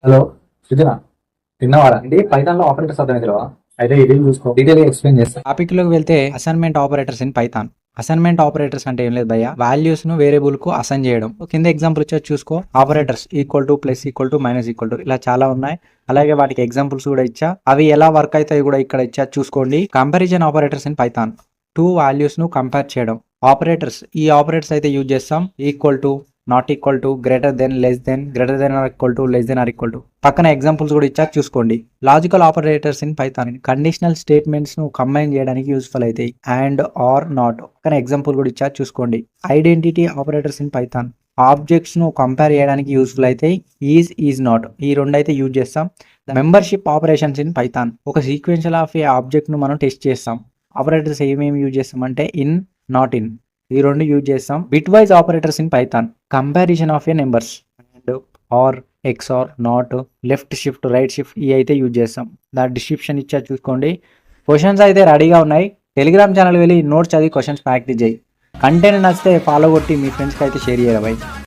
Hello సుజన, తిన్నవారా? అంటే Python లో operators అర్థమైతే అయితే ఇది చూసుకో, డీటెయిల్ గా ఎక్స్ప్లెయిన్ చేస్తా. టాపిక్ లోకి వెళ్తే assignment operators in Python. Assignment operators అంటే ఏం లేదు భయ్య, వాల్యూస్ ను వేరియబుల్ కు అసైన్ చేయడం. కింద ఎగ్జాంపుల్ వచ్చి చూసుకో. Operators equal to, plus equal to, minus equal to, ఇలా చాలా ఉన్నాయి. అలాగే వాటికి ఎగ్జాంపుల్స్ కూడా ఇచ్చా, అవి ఎలా వర్క్ అవుతాయి కూడా ఇక్కడ ఇచ్చా చూసుకోండి. Comparison operators in Python, two values ను కంపేర్ చేయడం. ఆపరేటర్స్, ఈ ఆపరేటర్స్ అయితే యూజ్ చేస్తాం. Equal to, not equal to, greater than, less than, greater than or equal to, less than or equal to. పక్కన ఎగ్జాంపుల్స్ కూడా ఇచ్చా చూసుకోండి. Logical operators in Python, conditional statements ను కంబైన్ చేయడానికి యూస్ఫుల్ అవుతాయి. And, or, not. పక్కన example కూడా ఇచ్చా చూసుకోండి. Identity operators in Python, objects ను కంపేర్ చేయడానికి యూస్ఫుల్ అవుతాయి. ఈజ్ నాట్, ఈ రెండు అయితే యూజ్ చేస్తాం. మెంబర్షిప్ ఆపరేషన్స్ ఇన్ పైథాన్, ఒక సీక్వెన్షియల్ ఆఫ్ ఏ ఆబ్జెక్ట్ ను మనం టెస్ట్ చేస్తాం. ఆపరేటర్స్ ఏమేమి యూజ్ చేస్తాం అంటే ఇన్, నాట్ ఇన్, ఈ రెండు యూజ్ చేస్తాం. Bitwise operators in Python, comparison of a numbers. And, or, XOR, not, left shift, right shift, ఇవి అయితే యూజ్ చేస్తాం. దాని డిస్క్రిప్షన్ ఇచ్చా చూసుకోండి. క్వశ్చన్స్ అయితే రెడీగా ఉన్నాయి. టెలిగ్రామ్ ఛానల్ వెళ్ళి నోట్స్ చదివి క్వశ్చన్స్ ప్రాక్టీస్ చేయి. కంటెంట్ నచ్చితే ఫాలో కొట్టి మీ ఫ్రెండ్స్కి అయితే షేర్ చేయరా బై.